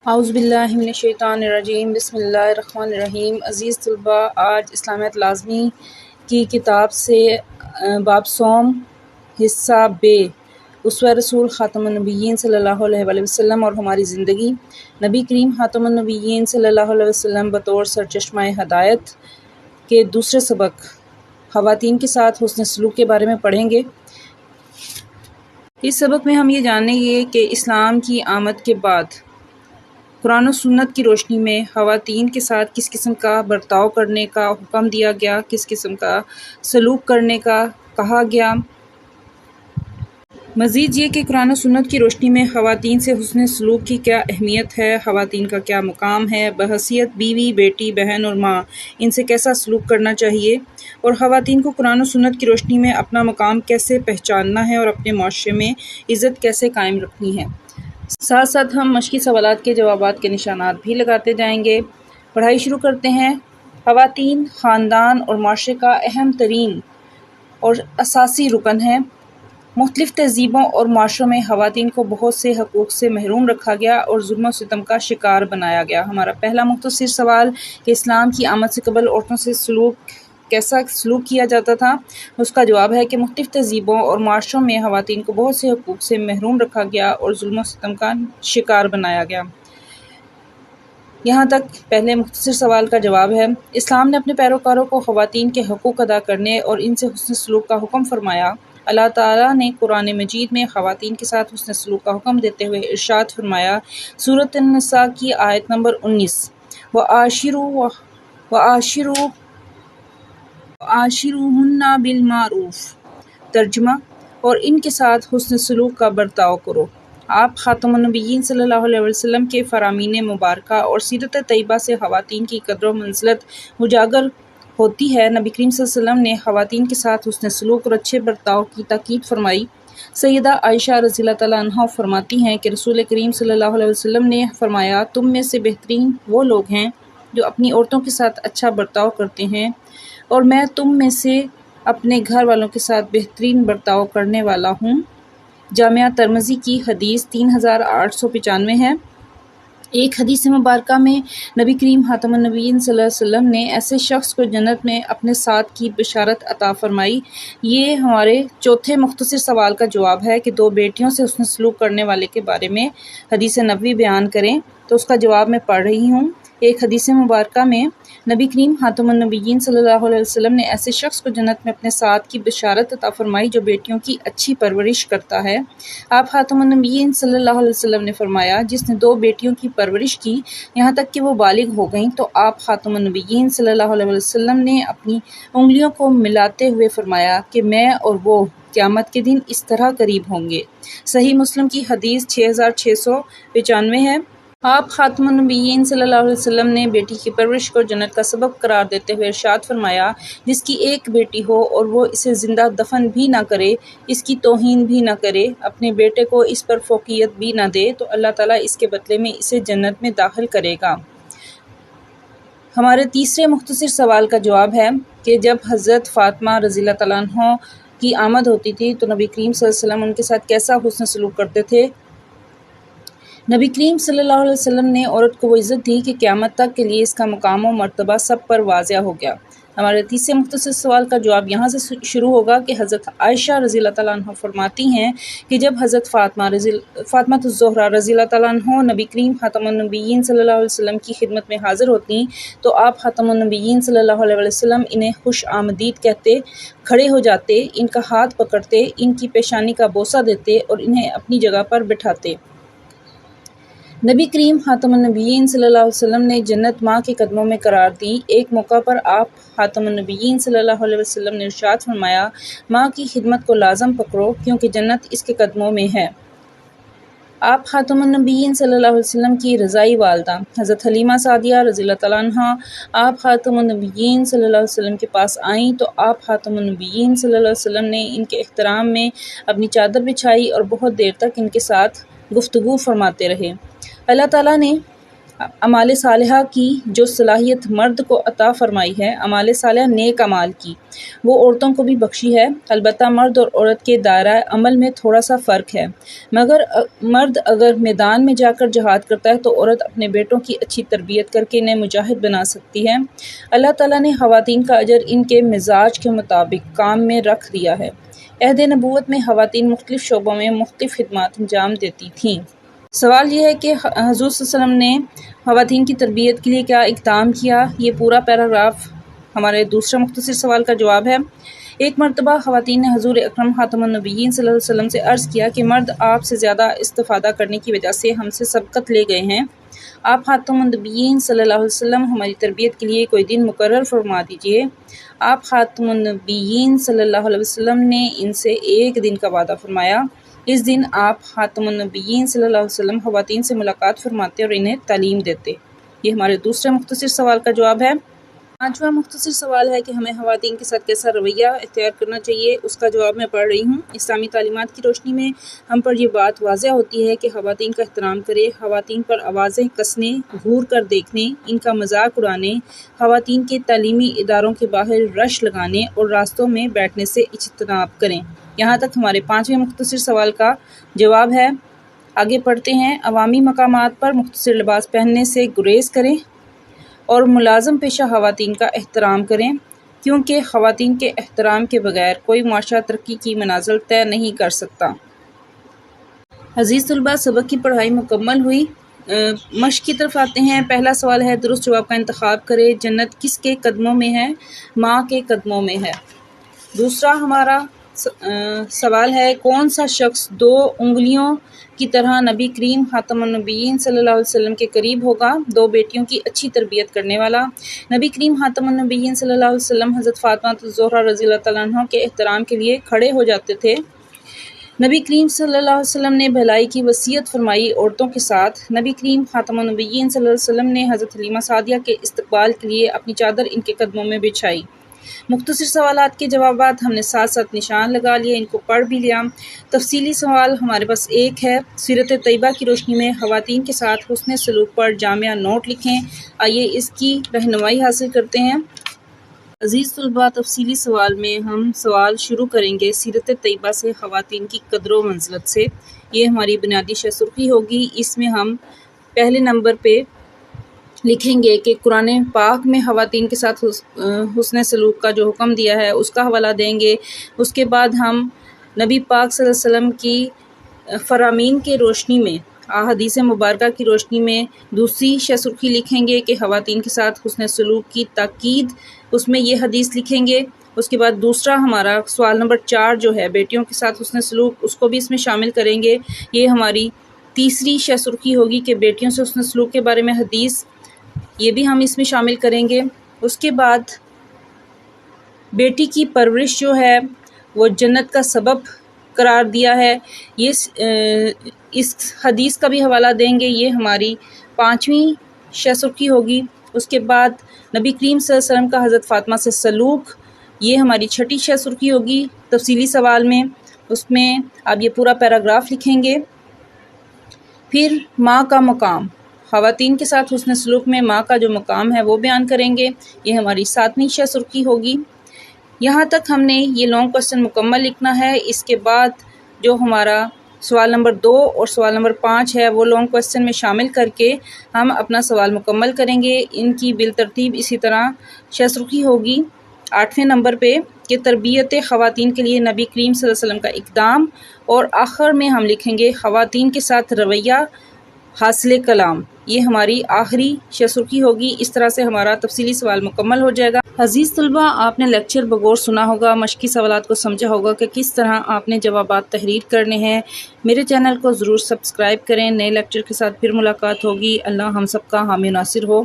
اعوذ باللہ من الشیطان الرجیم، بسم اللہ الرحمن الرحیم۔ عزیز طلباء، آج اسلامیات لازمی کی کتاب سے باب صوم حصہ بے، اسوہ رسول خاتم النبیین صلی اللہ علیہ وآلہ وسلم اور ہماری زندگی۔ نبی کریم خاتم النبیین صلی اللہ علیہ وسلم بطور سرچشمہ ہدایت کے دوسرے سبق خواتین کے ساتھ حسن سلوک کے بارے میں پڑھیں گے۔ اس سبق میں ہم یہ جانیں گے کہ اسلام کی آمد کے بعد قرآن و سنت کی روشنی میں خواتین کے ساتھ کس قسم کا برتاؤ کرنے کا حکم دیا گیا، کس قسم کا سلوک کرنے کا کہا گیا۔ مزید یہ کہ قرآن و سنت کی روشنی میں خواتین سے حسن سلوک کی کیا اہمیت ہے، خواتین کا کیا مقام ہے، بحیثیت بیوی، بیٹی، بہن اور ماں ان سے کیسا سلوک کرنا چاہیے، اور خواتین کو قرآن و سنت کی روشنی میں اپنا مقام کیسے پہچاننا ہے اور اپنے معاشرے میں عزت کیسے قائم رکھنی ہے۔ ساتھ ساتھ ہم مشقی سوالات کے جوابات کے نشانات بھی لگاتے جائیں گے۔ پڑھائی شروع کرتے ہیں۔ خواتین خاندان اور معاشرے کا اہم ترین اور اساسی رکن ہیں۔ مختلف تہذیبوں اور معاشروں میں خواتین کو بہت سے حقوق سے محروم رکھا گیا اور ظلم و ستم کا شکار بنایا گیا۔ ہمارا پہلا مختصر سوال کہ اسلام کی آمد سے قبل عورتوں سے کیسا سلوک کیا جاتا تھا، اس کا جواب ہے کہ مختلف تہذیبوں اور معاشروں میں خواتین کو بہت سے حقوق سے محروم رکھا گیا اور ظلم و ستم کا شکار بنایا گیا۔ یہاں تک پہلے مختصر سوال کا جواب ہے۔ اسلام نے اپنے پیروکاروں کو خواتین کے حقوق ادا کرنے اور ان سے حسن سلوک کا حکم فرمایا۔ اللہ تعالیٰ نے قرآن مجید میں خواتین کے ساتھ حسن سلوک کا حکم دیتے ہوئے ارشاد فرمایا، سورۃ النساء کی آیت نمبر 19، وَعَاشِرُوهُنَّ بِالْمَعْرُوفِ، ترجمہ، اور ان کے ساتھ حسن سلوک کا برتاؤ کرو۔ آپ خاتم النبیین صلی اللہ علیہ وسلم کے فرامین مبارکہ اور سیرت طیبہ سے خواتین کی قدر و منزلت اجاگر ہوتی ہے۔ نبی کریم صلی اللہ علیہ وسلم نے خواتین کے ساتھ حسن سلوک اور اچھے برتاؤ کی تاکید فرمائی۔ سیدہ عائشہ رضی اللہ تعالیٰ عنہا فرماتی ہیں کہ رسول کریم صلی اللہ علیہ وسلم نے فرمایا، تم میں سے بہترین وہ لوگ ہیں جو اپنی عورتوں کے ساتھ اچھا برتاؤ کرتے ہیں، اور میں تم میں سے اپنے گھر والوں کے ساتھ بہترین برتاؤ کرنے والا ہوں۔ جامعہ ترمذی کی حدیث 3895 ہے۔ ایک حدیث مبارکہ میں نبی کریم خاتم النبیین صلی اللہ علیہ وسلم نے ایسے شخص کو جنت میں اپنے ساتھ کی بشارت عطا فرمائی۔ یہ ہمارے چوتھے مختصر سوال کا جواب ہے کہ دو بیٹیوں سے حسن سلوک کرنے والے کے بارے میں حدیث نبوی بیان کریں، تو اس کا جواب میں پڑھ رہی ہوں۔ ایک حدیث مبارکہ میں نبی کریم خاتم النبیین صلی اللہ علیہ وسلم نے ایسے شخص کو جنت میں اپنے ساتھ کی بشارت عطا فرمائی جو بیٹیوں کی اچھی پرورش کرتا ہے۔ آپ خاتم النبیین صلی اللہ علیہ وسلم نے فرمایا، جس نے دو بیٹیوں کی پرورش کی یہاں تک کہ وہ بالغ ہو گئیں، تو آپ خاتم النبیین صلی اللہ علیہ وسلم نے اپنی انگلیوں کو ملاتے ہوئے فرمایا کہ میں اور وہ قیامت کے دن اس طرح قریب ہوں گے۔ صحیح مسلم کی حدیث 6695 ہے۔ آپ خاتم النبیین صلی اللہ علیہ وسلم نے بیٹی کی پرورش کو جنت کا سبب قرار دیتے ہوئے ارشاد فرمایا، جس کی ایک بیٹی ہو اور وہ اسے زندہ دفن بھی نہ کرے، اس کی توہین بھی نہ کرے، اپنے بیٹے کو اس پر فوقیت بھی نہ دے، تو اللہ تعالیٰ اس کے بدلے میں اسے جنت میں داخل کرے گا۔ ہمارے تیسرے مختصر سوال کا جواب ہے کہ جب حضرت فاطمہ رضی اللہ تعالیٰ عنہ کی آمد ہوتی تھی تو نبی کریم صلی اللہ علیہ وسلم ان کے ساتھ کیسا حسن سلوک کرتے تھے۔ نبی کریم صلی اللہ علیہ وسلم نے عورت کو وہ عزت دی کہ قیامت تک کے لیے اس کا مقام و مرتبہ سب پر واضح ہو گیا۔ ہمارے تیسرے مختصر سوال کا جواب یہاں سے شروع ہوگا کہ حضرت عائشہ رضی اللہ تعالیٰ عنہ فرماتی ہیں کہ جب حضرت فاطمہ الزہرا رضی اللہ تعالیٰ عنہ نبی کریم خاتم النبیین صلی اللہ علیہ وسلم کی خدمت میں حاضر ہوتی تو آپ خاتم النبیین صلی اللہ علیہ وسلم انہیں خوش آمدید کہتے، کھڑے ہو جاتے، ان کا ہاتھ پکڑتے، ان کی پیشانی کا بوسہ دیتے اور انہیں اپنی جگہ پر بٹھاتے۔ نبی کریم خاتم النبیین صلی اللہ علیہ وسلم نے جنت ماں کے قدموں میں قرار دی۔ ایک موقع پر آپ خاتم النبیین صلی اللہ علیہ وسلم نے ارشاد فرمایا، ماں کی خدمت کو لازم پکڑو کیونکہ جنت اس کے قدموں میں ہے۔ آپ خاتم النبیین صلی اللہ علیہ وسلم کی رضائی والدہ حضرت حلیمہ سعدیہ رضی اللہ تعالیٰ عنہا آپ خاتم النبیین صلی اللہ علیہ وسلم کے پاس آئیں تو آپ خاتم النبیین صلی اللہ علیہ وسلم نے ان کے احترام میں اپنی چادر بچھائی اور بہت دیر تک ان کے ساتھ گفتگو فرماتے رہے۔ اللہ تعالیٰ نے اعمال صالحہ کی جو صلاحیت مرد کو عطا فرمائی ہے، اعمال صالحہ نیک اعمال کی، وہ عورتوں کو بھی بخشی ہے۔ البتہ مرد اور عورت کے دائرہ عمل میں تھوڑا سا فرق ہے، مگر مرد اگر میدان میں جا کر جہاد کرتا ہے تو عورت اپنے بیٹوں کی اچھی تربیت کر کے انہیں مجاہد بنا سکتی ہے۔ اللہ تعالیٰ نے خواتین کا اجر ان کے مزاج کے مطابق کام میں رکھ دیا ہے۔ عہد نبوت میں خواتین مختلف شعبوں میں مختلف خدمات انجام دیتی تھیں۔ سوال یہ ہے کہ حضور صلی اللہ علیہ وسلم نے خواتین کی تربیت کے لیے کیا اقدام کیا؟ یہ پورا پیراگراف ہمارے دوسرا مختصر سوال کا جواب ہے۔ ایک مرتبہ خواتین نے حضور اکرم خاتم النبیین صلی اللہ علیہ وسلم سے عرض کیا کہ مرد آپ سے زیادہ استفادہ کرنے کی وجہ سے ہم سے سبقت لے گئے ہیں۔ آپ خاتم النبیین صلی اللہ علیہ وسلم ہماری تربیت کے لیے کوئی دن مقرر فرما دیجیے۔ آپ خاتم النبیین صلی اللہ علیہ وسلم نے ان سے ایک دن کا وعدہ فرمایا۔ اس دن آپ خاتم النبیین صلی اللہ علیہ وسلم خواتین سے ملاقات فرماتے اور انہیں تعلیم دیتے۔ یہ ہمارے دوسرے مختصر سوال کا جواب ہے۔ پانچواں مختصر سوال ہے کہ ہمیں خواتین کے ساتھ کیسا رویہ اختیار کرنا چاہیے، اس کا جواب میں پڑھ رہی ہوں۔ اسلامی تعلیمات کی روشنی میں ہم پر یہ بات واضح ہوتی ہے کہ خواتین کا احترام کرے، خواتین پر آوازیں کسنے، گھور کر دیکھنے، ان کا مذاق اڑانے، خواتین کے تعلیمی اداروں کے باہر رش لگانے اور راستوں میں بیٹھنے سے اجتناب کریں۔ یہاں تک ہمارے پانچویں مختصر سوال کا جواب ہے۔ آگے پڑھتے ہیں۔ عوامی مقامات پر مختصر لباس پہننے سے گریز کریں اور ملازم پیشہ خواتین کا احترام کریں، کیونکہ خواتین کے احترام کے بغیر کوئی معاشرہ ترقی کی منازل طے نہیں کر سکتا۔ عزیز طلباء، سبق کی پڑھائی مکمل ہوئی۔ مشق کی طرف آتے ہیں۔ پہلا سوال ہے، درست جواب کا انتخاب کرے۔ جنت کس کے قدموں میں ہے؟ ماں کے قدموں میں ہے۔ دوسرا ہمارا سوال ہے، کون سا شخص دو انگلیوں کی طرح نبی کریم خاتم النبیین صلی اللہ علیہ وسلم کے قریب ہوگا؟ دو بیٹیوں کی اچھی تربیت کرنے والا۔ نبی کریم خاتم النبیین صلی اللہ علیہ وسلم حضرت فاطمہ الزہرا رضی اللہ تعالیٰ عنہ کے احترام کے لیے کھڑے ہو جاتے تھے۔ نبی کریم صلی اللہ علیہ وسلم نے بھلائی کی وصیت فرمائی عورتوں کے ساتھ۔ نبی کریم خاتم النبیین صلی اللہ علیہ وسلم نے حضرت حلیمہ سعدیہ کے استقبال کے لیے اپنی چادر ان کے قدموں میں بچھائی۔ مختصر سوالات کے جوابات ہم نے ساتھ ساتھ نشان لگا لیے، ان کو پڑھ بھی لیا۔ تفصیلی سوال ہمارے پاس ایک ہے، سیرت طیبہ کی روشنی میں خواتین کے ساتھ حسن سلوک پر جامع نوٹ لکھیں۔ آئیے اس کی رہنمائی حاصل کرتے ہیں۔ عزیز طلباء، تفصیلی سوال میں ہم سوال شروع کریں گے سیرت طیبہ سے، خواتین کی قدر و منزلت سے۔ یہ ہماری بنیادی شہ سرخی ہوگی۔ اس میں ہم پہلے نمبر پہ لکھیں گے کہ قرآن پاک میں خواتین کے ساتھ حسن سلوک کا جو حکم دیا ہے اس کا حوالہ دیں گے۔ اس کے بعد ہم نبی پاک صلی اللہ علیہ وسلم کی فرامین کے روشنی میں، احادیث مبارکہ کی روشنی میں دوسری شہ سرخی لکھیں گے کہ خواتین کے ساتھ حسن سلوک کی تاکید، اس میں یہ حدیث لکھیں گے۔ اس کے بعد دوسرا ہمارا سوال نمبر 4 جو ہے بیٹیوں کے ساتھ حسن سلوک، اس کو بھی اس میں شامل کریں گے۔ یہ ہماری تیسری شہ سرخی ہوگی کہ بیٹیوں سے حسن سلوک کے بارے میں حدیث، یہ بھی ہم اس میں شامل کریں گے۔ اس کے بعد بیٹی کی پرورش جو ہے وہ جنت کا سبب قرار دیا ہے، یہ اس حدیث کا بھی حوالہ دیں گے۔ یہ ہماری پانچویں شہ سرخی ہوگی۔ اس کے بعد نبی کریم صلی اللہ علیہ وسلم کا حضرت فاطمہ سے سلوک، یہ ہماری چھٹی شہ سرخی ہوگی تفصیلی سوال میں۔ اس میں آپ یہ پورا پیراگراف لکھیں گے۔ پھر ماں کا مقام، خواتین کے ساتھ حسن سلوک میں ماں کا جو مقام ہے وہ بیان کریں گے، یہ ہماری 7ویں شہ سرخی ہوگی۔ یہاں تک ہم نے یہ لانگ کوسچن مکمل لکھنا ہے۔ اس کے بعد جو ہمارا سوال نمبر 2 اور سوال نمبر 5 ہے وہ لانگ کوسچن میں شامل کر کے ہم اپنا سوال مکمل کریں گے۔ ان کی بالترتیب اسی طرح شہ سرخی ہوگی 8ویں نمبر پہ کہ تربیت خواتین کے لیے نبی کریم صلی اللہ علیہ وسلم کا اقدام، اور آخر میں ہم لکھیں گے خواتین کے ساتھ رویہ حاصل کلام، یہ ہماری آخری شہ سرخی ہوگی۔ اس طرح سے ہمارا تفصیلی سوال مکمل ہو جائے گا۔ عزیز طلباء، آپ نے لیکچر بغور سنا ہوگا، مشقی سوالات کو سمجھا ہوگا کہ کس طرح آپ نے جوابات تحریر کرنے ہیں۔ میرے چینل کو ضرور سبسکرائب کریں۔ نئے لیکچر کے ساتھ پھر ملاقات ہوگی۔ اللہ ہم سب کا حامی ناصر ہو۔